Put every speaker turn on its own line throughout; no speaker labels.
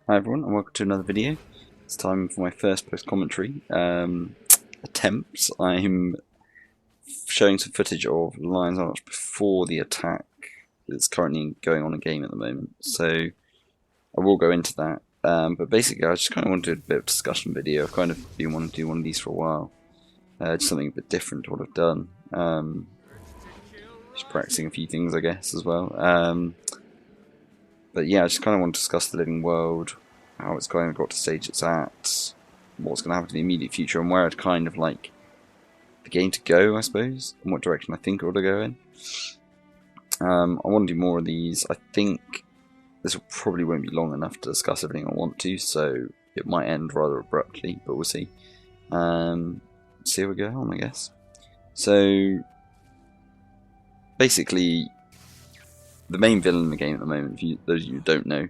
Hi everyone, and welcome to another video. It's time for my first post-commentary attempt. I'm showing some footage of Lion's Arch before the attack that's currently going on in game at the moment, so I will go into that. But basically I just kind of want to do a bit of discussion video. I've kind of been wanting to do one of these for a while. Just something a bit different to what I've done. Just practicing a few things I guess as well. But yeah, I just kind of want to discuss the living world, how it's kind of got to stage it's at, what's going to happen in the immediate future, and where I'd kind of like the game to go, I suppose, and what direction I think it ought to go in. I want to do more of these. I think this probably won't be long enough to discuss everything I want to, so it might end rather abruptly, but we'll see. See how we go on, I guess. So, basically, the main villain in the game at the moment, those of you who don't know,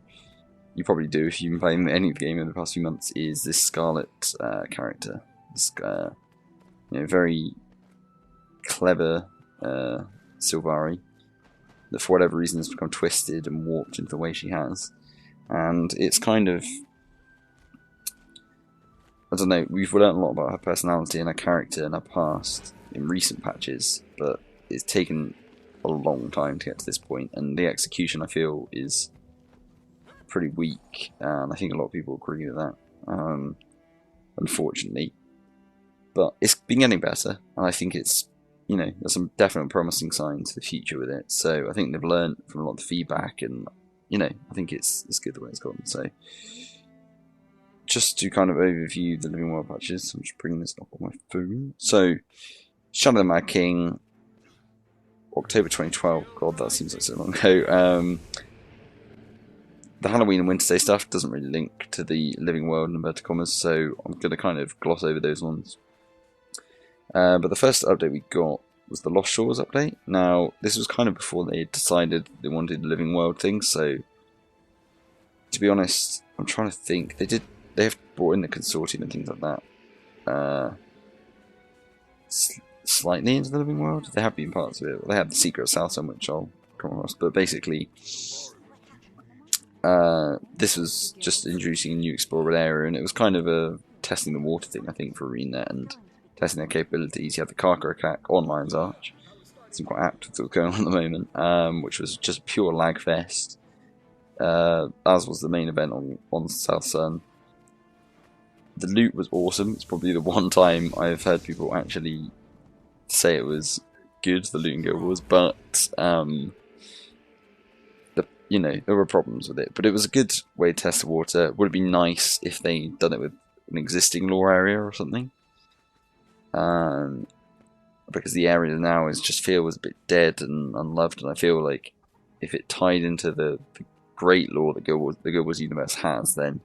you probably do if you've been playing any of the game in the past few months, is this Scarlet character. This very clever Sylvari that for whatever reason has become twisted and warped into the way she has. And it's kind of, I don't know, we've learned a lot about her personality and her character and her past in recent patches, but it's taken a long time to get to this point, and the execution I feel is pretty weak, and I think a lot of people agree with that, unfortunately. But it's been getting better, and I think it's, there's some definite promising signs for the future with it, so I think they've learned from a lot of the feedback, and, I think it's good the way it's gone. So, just to kind of overview the Living World patches, I'm just bringing this up on my phone. So, Shadow of the Mad King, October 2012, god, that seems like so long ago. The Halloween and Winter Day stuff doesn't really link to the Living World in inverted commas, so I'm going to kind of gloss over those ones. But the first update we got was the Lost Shores update. Now, this was kind of before they decided they wanted the Living World thing, so to be honest, I'm trying to think. They have brought in the consortium and things like that. Slightly into the Living World. They have been parts of it. They have the Secret of Southsun, which I'll come across, but basically this was just introducing a new explorable area, and it was kind of a testing the water thing, I think, for ArenaNet and testing their capabilities. You had the Karka attack on Lion's Arch. Seemed quite apt with what's going on at the moment, which was just pure lag fest, as was the main event on Southsun. The loot was awesome. It's probably the one time I've heard people actually say it was good, the loot and guild wars, but there were problems with it, but it was a good way to test the water. It would have been nice if they'd done it with an existing lore area or something, because the area now just feels a bit dead and unloved, and I feel like if it tied into the great lore that the Guild Wars universe has, then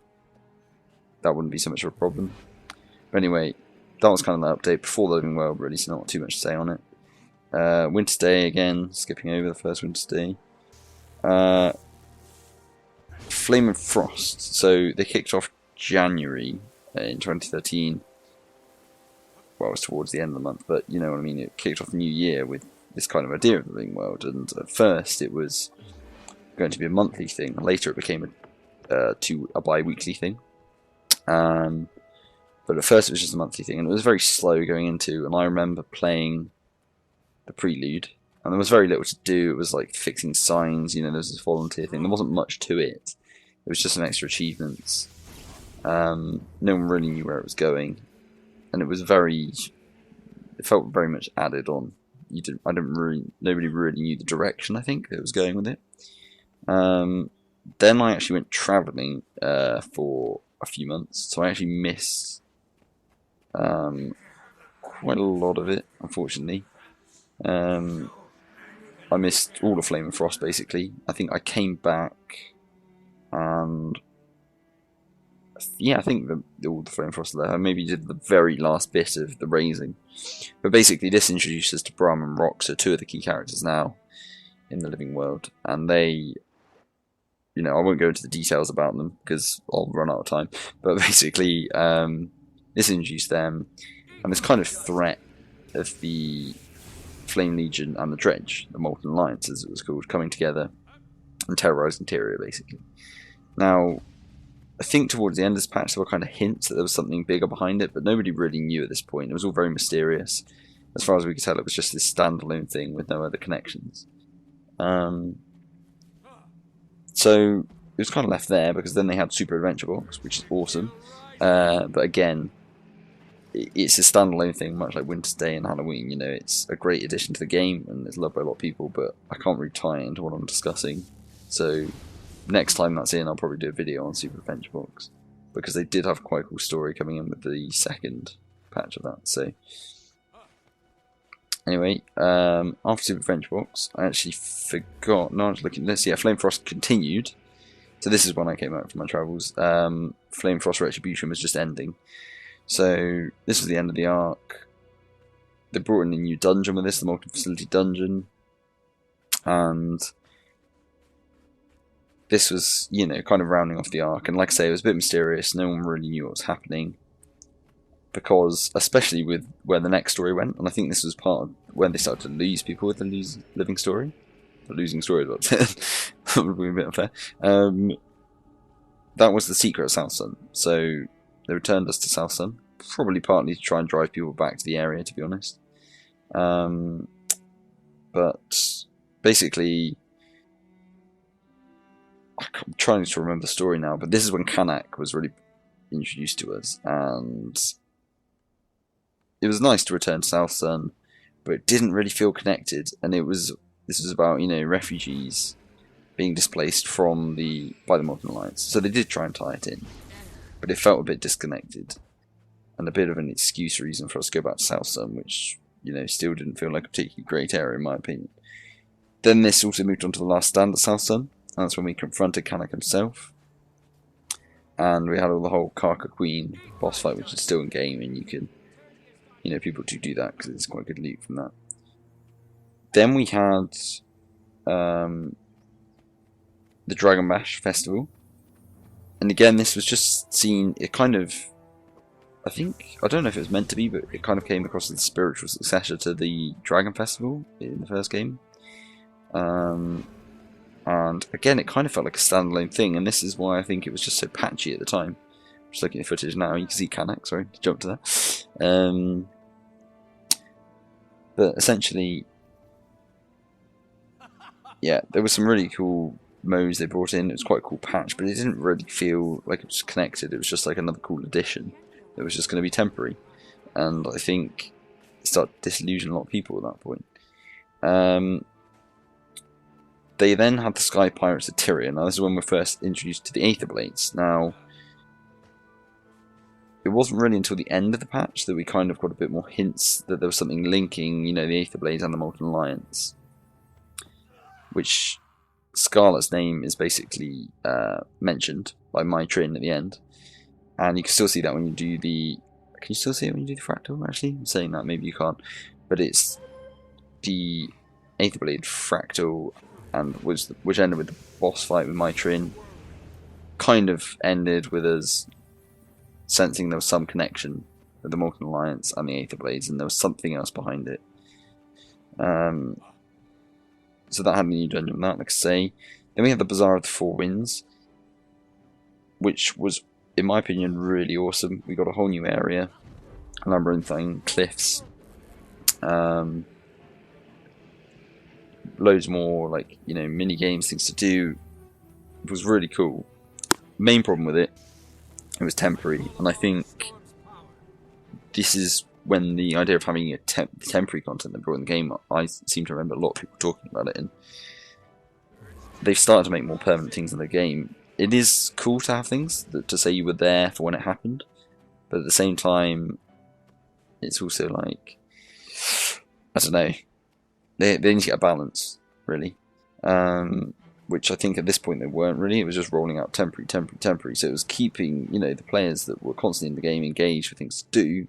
that wouldn't be so much of a problem. But anyway, that was kind of the update before the Living World, really, so not too much to say on it. Winter Day, again, skipping over the first Winter Day. Flame and Frost. So they kicked off January in 2013. Well, it was towards the end of the month, but you know what I mean. It kicked off the new year with this kind of idea of the Living World, and at first it was going to be a monthly thing. Later it became a bi-weekly thing. But at first it was just a monthly thing, and it was very slow going into. And I remember playing the prelude, and there was very little to do. It was like fixing signs, there was this volunteer thing. There wasn't much to it. It was just some extra achievements. No one really knew where it was going, and it felt very much added on. Nobody really knew the direction, I think, that it was going with it. Then I actually went travelling for a few months, so I actually missed quite a lot of it, unfortunately. I missed all of Flame and Frost, basically. I think I came back, and I think all the Flame and Frost there. I maybe did the very last bit of the raising. But basically, this introduces to Brahm and Rox, two of the key characters now in the Living World, and they, I won't go into the details about them because I'll run out of time. But basically, this introduced them, and this kind of threat of the Flame Legion and the Dredge, the Molten Alliance as it was called, coming together and terrorising Tyria, basically. Now, I think towards the end of this patch there were kind of hints that there was something bigger behind it, but nobody really knew at this point. It was all very mysterious. As far as we could tell, it was just this standalone thing with no other connections. So it was kind of left there, because then they had Super Adventure Box, which is awesome. But again, it's a standalone thing, much like Winter's Day and Halloween. You know, it's a great addition to the game, and it's loved by a lot of people, but I can't really tie it into what I'm discussing. So next time that's in, I'll probably do a video on Super Adventure Box, because they did have quite a cool story coming in with the second patch of that. So anyway, after Super Adventure Box, I actually forgot. No, I was looking at this. Yeah, Flame Frost continued. So this is when I came out from my travels. Flame Frost Retribution was just ending. So this was the end of the arc. They brought in a new dungeon with this, the multi-facility dungeon. And this was, you know, kind of rounding off the arc. And like I say, it was a bit mysterious. No one really knew what was happening. Because, especially with where the next story went, and I think this was part of when they started to lose people with the living story. The losing story, that would be a bit unfair. That was the secret of Southsun. So they returned us to Southsun, probably partly to try and drive people back to the area, to be honest. But basically, I'm trying to remember the story now, but this is when Kanak was really introduced to us, and it was nice to return to Southsun, but it didn't really feel connected. And this was about, you know, refugees being displaced by the Modern Alliance. So they did try and tie it in, but it felt a bit disconnected, and a bit of an excuse reason for us to go back to Southsun, which, you know, still didn't feel like a particularly great area in my opinion. Then this also moved on to the last stand at Southsun, and that's when we confronted Kanak himself. And we had all the whole Karka Queen boss fight, which is still in game, and you can, you know, people do that because it's quite good loot from that. Then we had the Dragon Bash Festival, and again this was just seen. It kind of, I don't know if it was meant to be, but it kind of came across as the spiritual successor to the Dragon Festival in the first game. And again, it kind of felt like a standalone thing, and this is why I think it was just so patchy at the time. Just looking at footage now, you can see Kanak, sorry, to jump to that. But essentially, yeah, there were some really cool modes they brought in. It was quite a cool patch, but it didn't really feel like it was connected. It was just like another cool addition that was just going to be temporary. And I think it started to disillusion a lot of people at that point. They then had the Sky Pirates of Tyrion. Now this is when we're first introduced to the Aether Blades. Now, it wasn't really until the end of the patch that we kind of got a bit more hints that there was something linking, you know, the Aether Blades and the Molten Alliance. Which Scarlet's name is basically mentioned by Mytrin at the end. And you can still see that when you do the... Can you still see it when you do the Fractal, actually? I'm saying that, maybe you can't. But it's the Aether Blade Fractal, and which ended with the boss fight with Mytrin. Kind of ended with us sensing there was some connection with the Molten Alliance and the Aether Blades, and there was something else behind it. So that had a new dungeon, that, like I say. Then we had the Bazaar of the Four Winds, which was, in my opinion, really awesome. We got a whole new area, labyrinthine cliffs, loads more, like, you know, mini games, things to do. It was really cool. Main problem with it was temporary, and I think this is when the idea of having a temporary content they brought in the game, I seem to remember a lot of people talking about it, and they've started to make more permanent things in the game. It is cool to have things to say you were there for when it happened, but at the same time, it's also like, I don't know, they need to get a balance, really. Which I think at this point they weren't really. It was just rolling out temporary. So it was keeping, you know, the players that were constantly in the game engaged with things to do,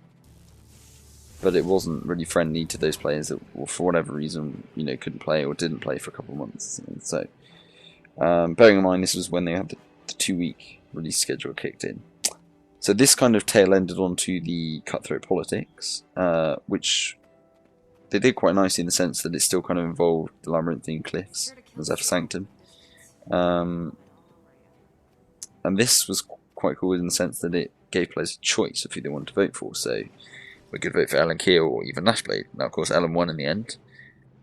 but it wasn't really friendly to those players that, for whatever reason, you know, couldn't play or didn't play for a couple of months. And so, bearing in mind this was when they had the 2-week release schedule kicked in. So this kind of tail-ended onto the Cutthroat Politics, which they did quite nicely in the sense that it still kind of involved the Labyrinthine Cliffs, the Zephyr Sanctum. And this was quite cool in the sense that it gave players a choice of who they wanted to vote for. So we could vote for Ellen Keel or even Lashblade. Now, of course, Ellen won in the end,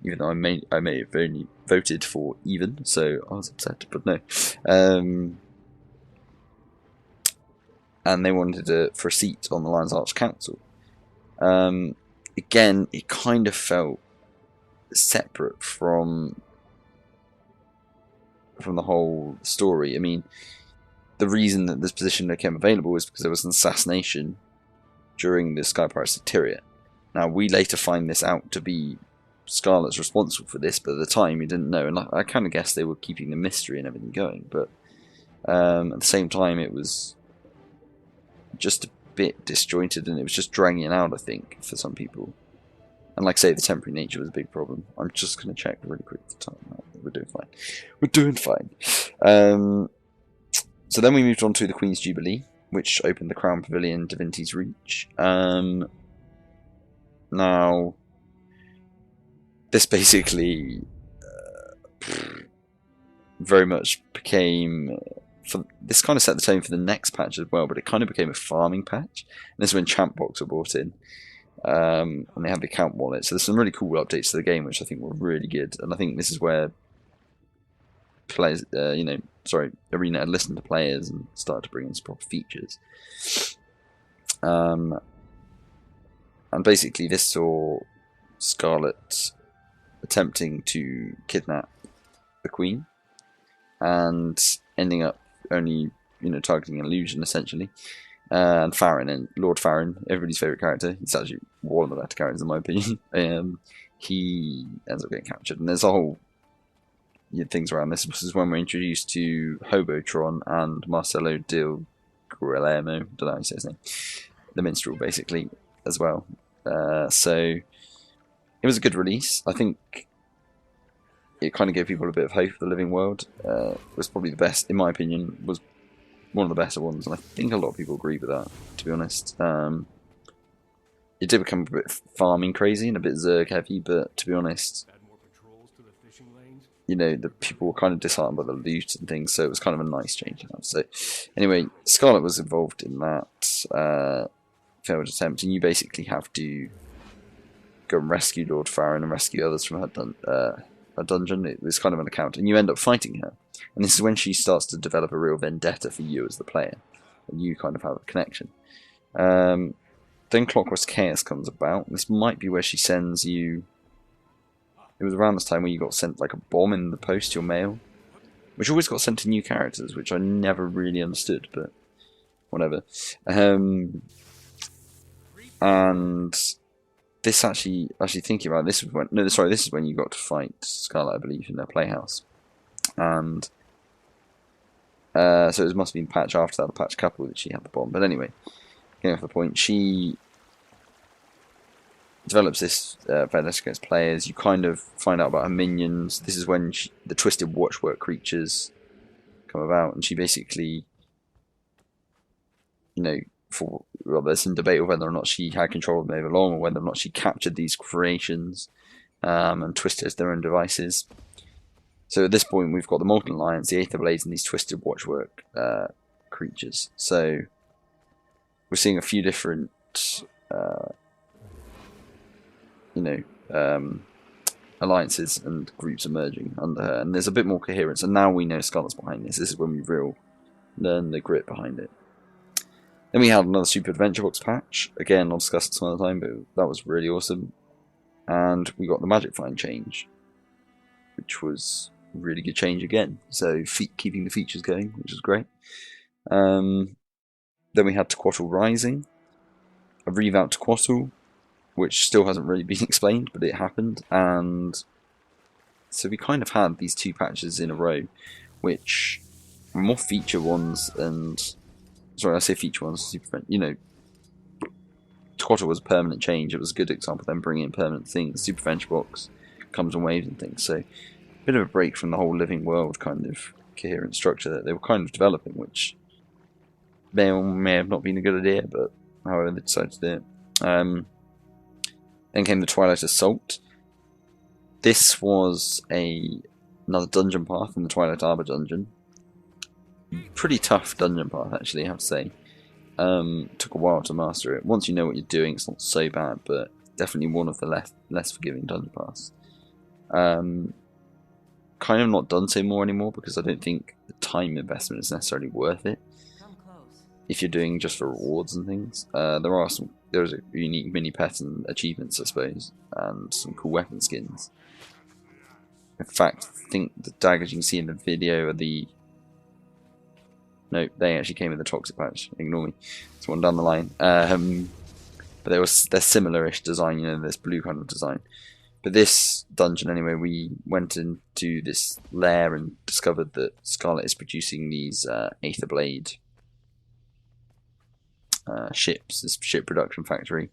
even though I may have only voted for even, so I was upset, but no. And they wanted for a seat on the Lion's Arch Council. Again, it kind of felt separate from the whole story. I mean, the reason that this position became available was because there was an assassination during the Sky Pirates of Tyria. Now, we later find this out to be Scarlet's responsible for this, but at the time we didn't know, and I kind of guessed they were keeping the mystery and everything going, but at the same time it was just a bit disjointed, and it was just dragging it out, I think, for some people. And like I say, the temporary nature was a big problem. I'm just going to check really quick the time. We're doing fine. We're doing fine. So then we moved on to the Queen's Jubilee, which opened the Crown Pavilion, Divinity's Reach. Now, this basically very much became... this kind of set the tone for the next patch as well, but it kind of became a farming patch. And this is when champ blocks were brought in. And they have the account wallet. So there's some really cool updates to the game, which I think were really good. And I think this is where players, Arena had listened to players and started to bring in some proper features. And basically, this saw Scarlet attempting to kidnap the Queen and ending up only, targeting an illusion essentially. And Farron, and Lord Farron, everybody's favourite character. He's actually one of the better characters in my opinion. He ends up getting captured, and there's a whole things around this. This is when we're introduced to Hobotron and Marcelo Del Guillermo. Don't know how you say his name. The minstrel, basically, as well. So it was a good release. I think it kind of gave people a bit of hope for the living world. It was probably the best, in my opinion. Was one of the better ones, and I think a lot of people agree with that, to be honest. It did become a bit farming crazy and a bit Zerg heavy, but to be honest, the people were kind of disheartened by the loot and things, so it was kind of a nice change. So anyway, Scarlet was involved in that failed attempt, and you basically have to go and rescue Lord Farron and rescue others from her dungeon. It was kind of an account, and you end up fighting her. And this is when she starts to develop a real vendetta for you as the player, and you kind of have a connection. Then Clockwork Chaos comes about, and this might be where she sends you... It was around this time where you got sent like a bomb in the post to your mail, which always got sent to new characters, which I never really understood, but whatever. And this actually thinking about it, this is when you got to fight Scarlet, I believe, in their playhouse. And so it must have been patch after that, the patch couple, that she had the bomb. But anyway, getting off the point, she develops this vendetta against players. You kind of find out about her minions. This is when the Twisted Watchwork creatures come about, and she basically, there's some debate of whether or not she had control of them over long, or whether or not she captured these creations and twisted their own devices. So at this point, we've got the Molten Alliance, the Aether Blades, and these Twisted Watchwork creatures. So we're seeing a few different, alliances and groups emerging under her, and there's a bit more coherence. And now we know Scarlet's behind this. This is when we learn the grit behind it. Then we had another Super Adventure Box patch. Again, I'll discuss it some other time, but that was really awesome. And we got the Magic Find change, which was a really good change again. So keeping the features going, which was great. Then we had Tequatl Rising, a revamp Tequatl, which still hasn't really been explained, but it happened. And so we kind of had these two patches in a row, which were more feature ones and... Sorry, I say feature ones, Super, Tequatl was a permanent change. It was a good example of them bringing in permanent things. Super Adventure Box comes in waves and things. So, a bit of a break from the whole living world kind of coherent structure that they were kind of developing, which may or may have not been a good idea, but however they decided to do it. Then came the Twilight Assault. This was another dungeon path in the Twilight Arbor dungeon, Pretty tough dungeon path, actually, I have to say. Took a while to master it. Once you know what you're doing, it's not so bad, but definitely one of the less forgiving dungeon paths. Kind of not done so more anymore because I don't think the time investment is necessarily worth it. If you're doing just for rewards and things, there's a unique mini pet and achievements, I suppose, and some cool weapon skins. In fact, I think the daggers you can see in the video are no, they actually came in the toxic patch. Ignore me. It's one down the line. But they're similar-ish design, you know, this blue kind of design. But this dungeon, anyway, we went into this lair and discovered that Scarlet is producing these Aether Blade ships, this ship production factory.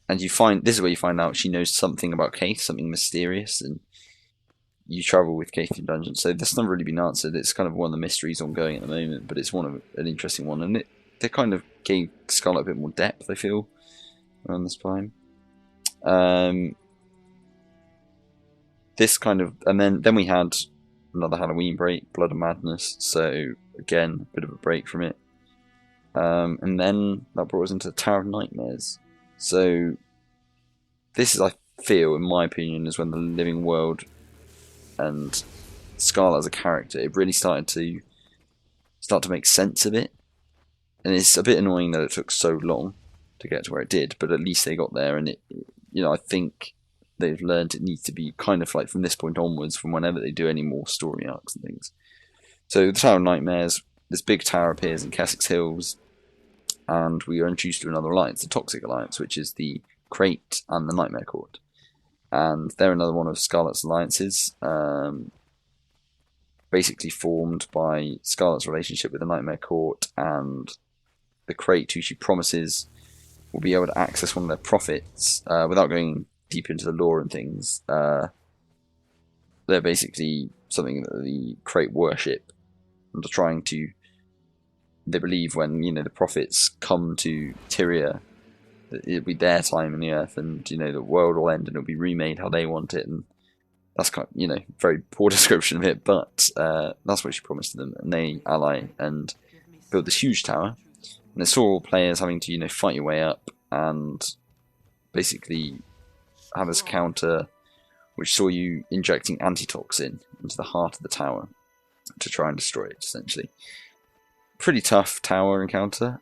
And this is where you find out she knows something about Kaith, something mysterious, and you travel with Kaith in dungeons. So that's never really been answered. It's kind of one of the mysteries ongoing at the moment, but it's an interesting one, and they kind of gave Scarlet a bit more depth, I feel, around this time. This kind of, and then we had another Halloween break, Blood and Madness. So again, a bit of a break from it. And then that brought us into the Tower of Nightmares. So this is, I feel, in my opinion, is when the living world and Scarlet as a character, it really started to make sense of it. And it's a bit annoying that it took so long to get to where it did, but at least they got there. And I think they've learned it needs to be kind of like from this point onwards, from whenever they do any more story arcs and things. So the Tower of Nightmares, this big tower appears in Kessex Hills, and we are introduced to another alliance, the Toxic Alliance, which is the Crate and the Nightmare Court. And they're another one of Scarlet's alliances, basically formed by Scarlet's relationship with the Nightmare Court and the Crate, who she promises will be able to access one of their profits without going deep into the lore and things. They're basically something that the Crate worship and are trying to. They believe when the profits come to Tyria, it'll be their time in the earth, and the world will end and it'll be remade how they want it. And that's kind of, very poor description of it, but that's what she promised to them, and they ally and build this huge tower. And it's all players having to fight your way up and basically have this counter which saw you injecting antitoxin into the heart of the tower to try and destroy it, essentially. Pretty tough tower encounter.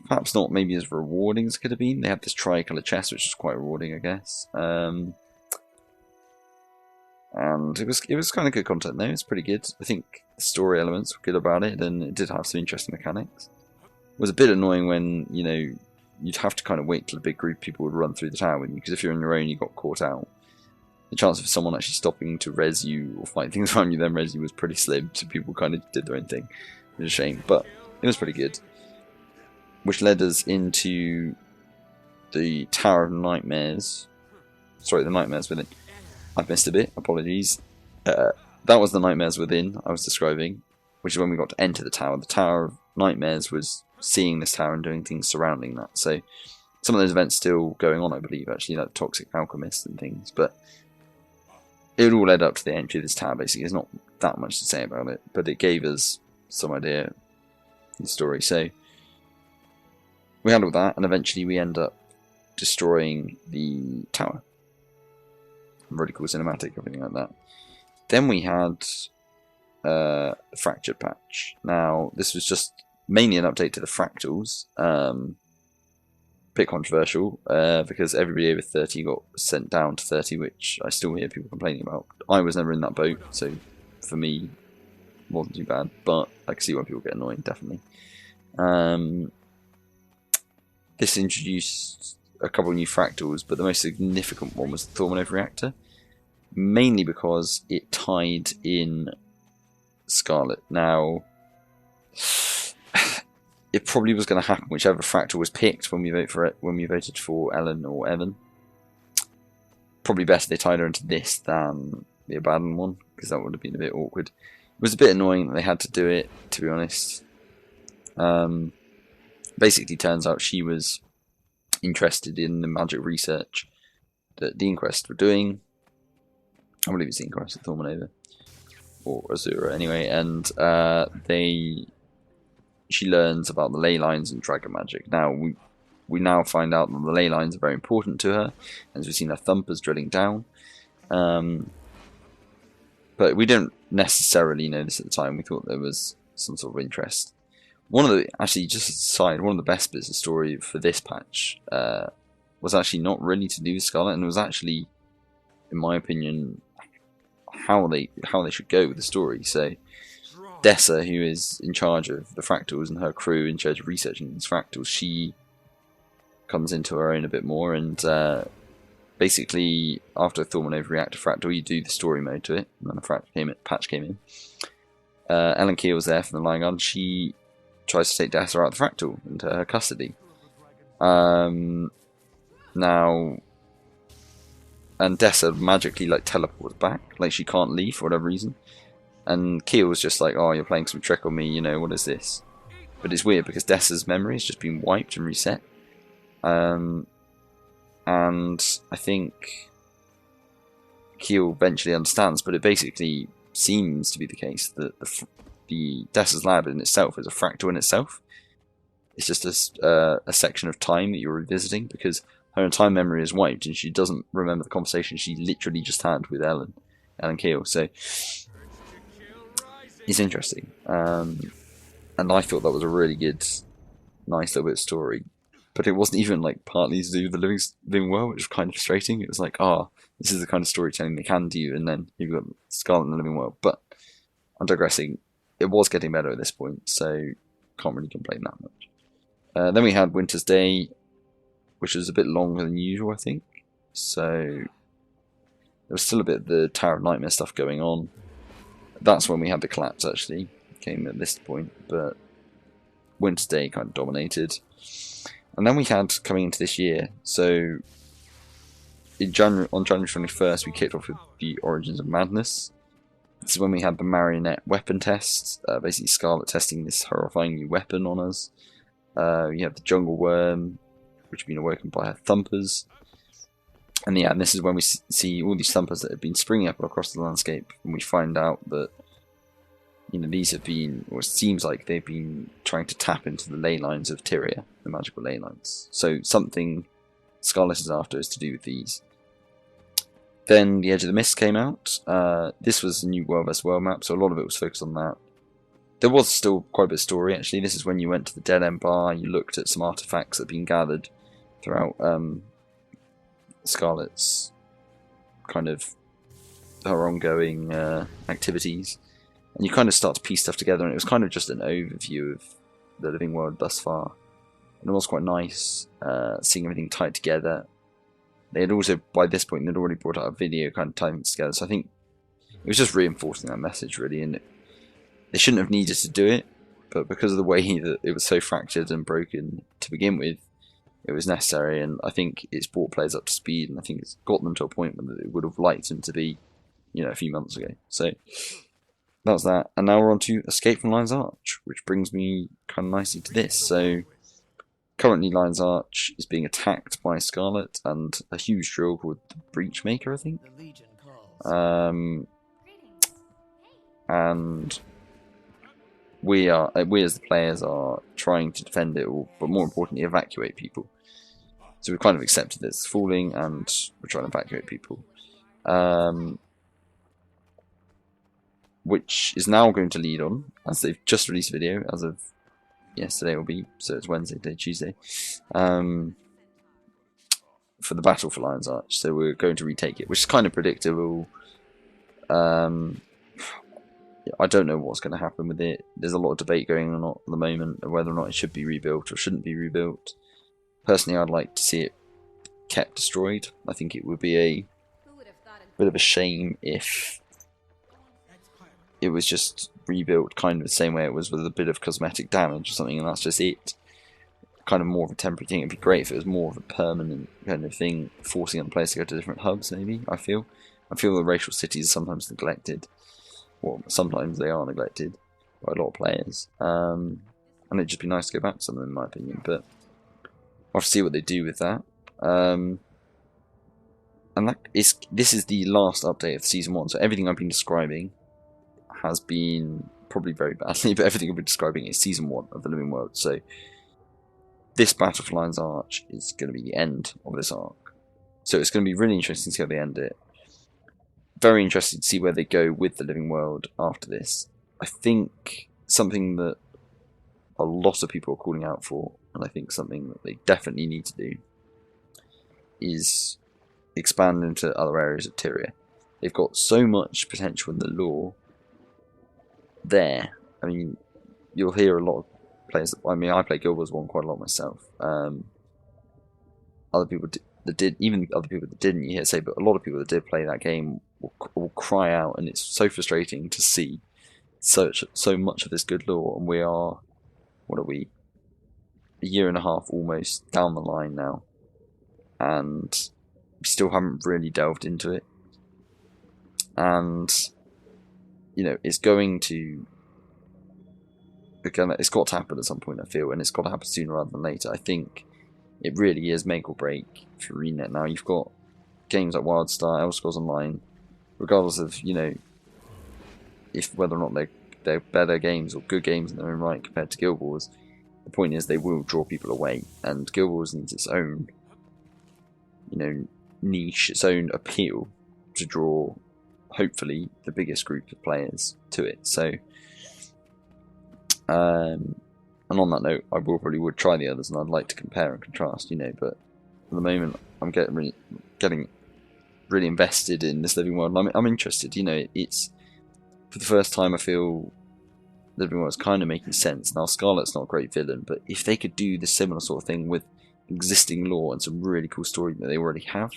Perhaps not maybe as rewarding as it could have been. They had this tricolour chest, which was quite rewarding, I guess. And it was kind of good content though. It's pretty good. I think the story elements were good about it, and it did have some interesting mechanics. It was a bit annoying when you'd have to kind of wait till a big group of people would run through the tower with you, because if you're on your own, you got caught out. The chance of someone actually stopping to res you or fight things around you then res you was pretty slim, so people kind of did their own thing. It was a shame, but it was pretty good. Which led us into the Tower of Nightmares. Sorry, the Nightmares Within. I've missed a bit, apologies. That was the Nightmares Within I was describing, which is when we got to enter the tower. The Tower of Nightmares was seeing this tower and doing things surrounding that. So some of those events still going on, I believe, actually, like Toxic Alchemist and things, but it all led up to the entry of this tower, basically. There's not that much to say about it, but it gave us some idea of the story. So we handled that, and eventually we end up destroying the tower. Really cool cinematic, everything like that. Then we had the Fractured patch. Now, this was just mainly an update to the Fractals. Bit controversial, because everybody over 30 got sent down to 30, which I still hear people complaining about. I was never in that boat, so for me, it wasn't too bad, but I can see why people get annoyed, definitely. This introduced a couple of new Fractals, but the most significant one was the Thormanov reactor, mainly because it tied in Scarlet. Now, it probably was going to happen whichever Fractal was picked when we voted for Ellen or Evan. Probably best they tied her into this than the Abaddon one, because that would have been a bit awkward. It was a bit annoying that they had to do it, to be honest. Basically, turns out she was interested in the magic research that the Inquest were doing. I believe it's the Inquest at Thormanova. or Azura anyway, and she learns about the ley lines and dragon magic. Now we now find out that the ley lines are very important to her, as we've seen her thumpers drilling down. But we didn't necessarily know this at the time. We thought there was some sort of interest. Actually, just aside, one of the best bits of story for this patch was actually not really to do with Scarlet, and it was actually, in my opinion, how they should go with the story. So Dessa, who is in charge of the Fractals and her crew in charge of researching these Fractals, she comes into her own a bit more, and basically after Thorman overreacted Fractal, you do the story mode to it, and then the patch came in. Ellen Keel was there from the Lion Guard. She tries to take Dessa out of the Fractal into her custody. Now, and Dessa magically teleports back, she can't leave for whatever reason. And Keel was just like, "Oh, you're playing some trick on me, what is this?" But it's weird because Dessa's memory has just been wiped and reset. And I think Keel eventually understands, but it basically seems to be the case that the Dessa's lab in itself is a fractal in itself. It's just a section of time that you're revisiting, because her entire memory is wiped and she doesn't remember the conversation she literally just had with Ellen Keel. So it's interesting, and I thought that was a really good, nice little bit of story. But it wasn't even partly to do with the living world, which was kind of frustrating. It was this is the kind of storytelling they can do, and then you've got Scarlet in the living world. But I'm digressing. It was getting better at this point, so can't really complain that much. Then we had Winter's Day, which was a bit longer than usual, I think. So there was still a bit of the Tower of Nightmare stuff going on. That's when we had the collapse, actually. Came at this point, but Winter's Day kind of dominated. And then we had, coming into this year, so on January 21st, we kicked off with the Origins of Madness. This is when we had the marionette weapon test, basically Scarlet testing this horrifying new weapon on us. We have the Jungle Worm, which had been awoken by her thumpers. And yeah, and this is when we see all these thumpers that have been springing up across the landscape, and we find out that these have been, or it seems like they've been trying to tap into the ley lines of Tyria, the magical ley lines. So something Scarlet is after is to do with these. Then the Edge of the Mist came out. This was a new World vs. World map, so a lot of it was focused on that. There was still quite a bit of story, actually. This is when you went to the Dead End Bar, you looked at some artifacts that had been gathered throughout Scarlet's kind of her ongoing activities. And you kind of start to piece stuff together, and it was kind of just an overview of the living world thus far. And it was quite nice seeing everything tied together. They had also, by this point, they'd already brought out a video kind of tying it together. So I think it was just reinforcing that message, really. And they shouldn't have needed to do it, but because of the way that it was so fractured and broken to begin with, it was necessary. And I think it's brought players up to speed, and I think it's got them to a point where they would have liked them to be, a few months ago. So that was that. And now we're on to Escape from Lion's Arch, which brings me kind of nicely to this. So currently Lion's Arch is being attacked by Scarlet and a huge drill called the Breachmaker, I think. And we as the players are trying to defend it all, but more importantly evacuate people. So we've kind of accepted that it's falling, and we're trying to evacuate people. Which is now going to lead on, as they've just released a video as of yesterday, will be, so it's Wednesday, Tuesday, for the battle for Lion's Arch. So we're going to retake it, which is kind of predictable. I don't know what's going to happen with it. There's a lot of debate going on at the moment of whether or not it should be rebuilt or shouldn't be rebuilt. Personally, I'd like to see it kept destroyed. I think it would be a bit of a shame if it was just rebuilt kind of the same way it was, with a bit of cosmetic damage or something, and that's just it. Kind of more of a temporary thing. It'd be great if it was more of a permanent kind of thing, forcing other players to go to different hubs, maybe, I feel the racial cities are sometimes neglected. Well, sometimes they are neglected by a lot of players. And it'd just be nice to go back to some of them, in my opinion. But I'll have to see what they do with that. And this is the last update of Season 1, so everything I've been describing has been probably very badly, but everything I've been describing is Season 1 of the Living World. So this Battle for Lion's Arch is going to be the end of this arc. So it's going to be really interesting to see how they end it. Very interested to see where they go with the Living World after this. I think something that a lot of people are calling out for, and I think something that they definitely need to do, is expand into other areas of Tyria. They've got so much potential in the lore there. I mean, you'll hear a lot of players. I mean, I play Guild Wars 1 quite a lot myself. Other people that did, even other people that didn't, you hear say, but a lot of people that did play that game will cry out, and it's so frustrating to see so much of this good lore, and we are, what are we, a year and a half almost down the line now, and we still haven't really delved into it. And you know, it's going to, again, it's got to happen at some point, I feel, and it's got to happen sooner rather than later. I think it really is make or break for Renet now. You've got games like WildStar, Elder Scrolls Online, regardless of, you know, if whether or not they're better games or good games in their own right compared to Guild Wars, the point is they will draw people away, and Guild Wars needs its own, you know, niche, its own appeal to draw, hopefully, the biggest group of players to it. So, and on that note, I probably would try the others, and I'd like to compare and contrast, you know. But at the moment, I'm getting really invested in this Living World, and I'm interested. You know, it's for the first time I feel Living World's kind of making sense. Now, Scarlet's not a great villain, but if they could do the similar sort of thing with existing lore and some really cool story that they already have,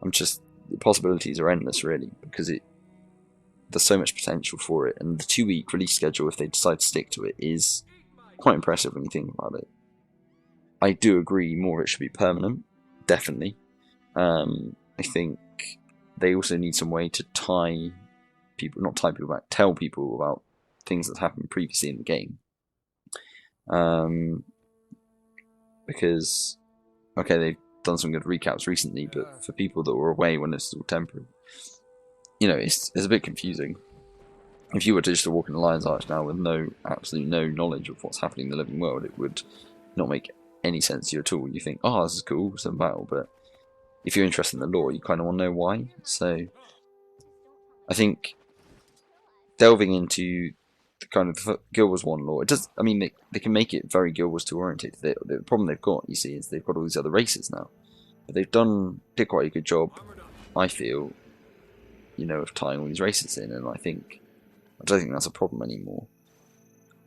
the possibilities are endless, really, because there's so much potential for it, and the 2-week release schedule, if they decide to stick to it, is quite impressive when you think about it. I do agree more of it should be permanent, definitely. I think they also need some way to tell people about things that happened previously in the game. Because, okay, they've done some good recaps recently, but for people that were away when this was all temporary, you know, it's a bit confusing. If you were to just walk in the Lion's Arch now with absolutely no knowledge of what's happening in the Living World, it would not make any sense to you at all. You think, oh, this is cool, some battle, but if you're interested in the lore, you kind of want to know why. So I think delving into the kind of Guild Wars 1 lore, I mean, they can make it very Guild Wars 2 oriented. The problem they've got, you see, is they've got all these other races now. But they've did quite a good job, I feel, you know, of tying all these races in, and I don't think that's a problem anymore.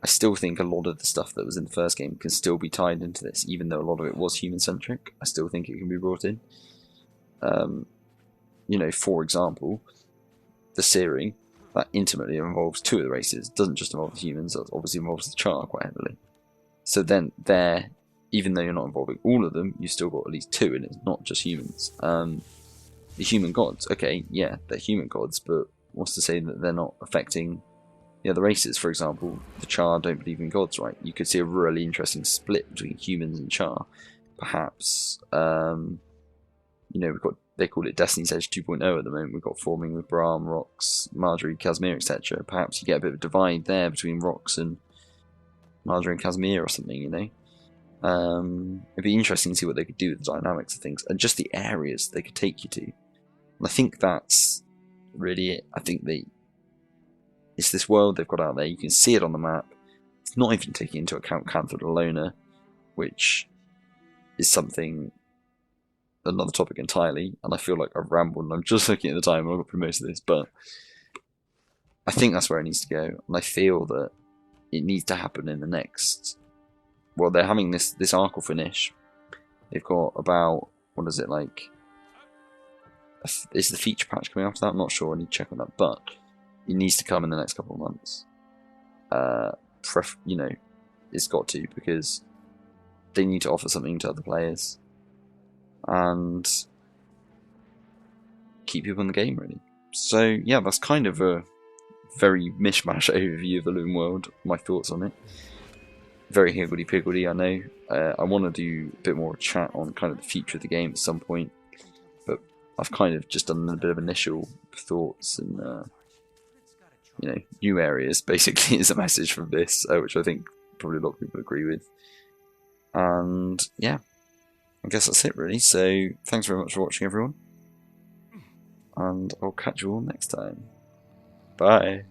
I still think a lot of the stuff that was in the first game can still be tied into this, even though a lot of it was human-centric. I still think it can be brought in. You know, for example, the Searing, that intimately involves 2 of the races. It doesn't just involve the humans, it obviously involves the Char quite heavily. So then there, even though you're not involving all of them, you've still got at least 2, and it's not just humans. The human gods, okay, yeah, they're human gods, but what's to say that they're not affecting the other races? For example, the Char don't believe in gods, right? You could see a really interesting split between humans and Char. Perhaps, you know, they call it Destiny's Edge 2.0 at the moment. We've got forming with Brahm, Rox, Marjorie, Casimir, etc. Perhaps you get a bit of a divide there between Rox and Marjorie and Casimir or something, you know. It'd be interesting to see what they could do with the dynamics of things and just the areas they could take you to. And I think that's really it. I think it's this world they've got out there. You can see it on the map. It's not even taking into account Cantha Lona, which is another topic entirely, and I feel like I've rambled and I'm just looking at the time I've got through most of this, but I think that's where it needs to go, and I feel that it needs to happen in the next, well, they're having this arc will finish. They've got about, what is it, like, is the feature patch coming after that? I'm not sure, I need to check on that, but it needs to come in the next couple of months. You know, it's got to, because they need to offer something to other players and keep people in the game, really. So yeah, that's kind of a very mishmash overview of the Living World, my thoughts on it. Very higgledy-piggledy, I know. I want to do a bit more chat on kind of the future of the game at some point, but I've kind of just done a bit of initial thoughts, and new areas, basically, is a message from this, which I think probably a lot of people agree with. And yeah, I guess that's it really. So thanks very much for watching, everyone, and I'll catch you all next time. Bye.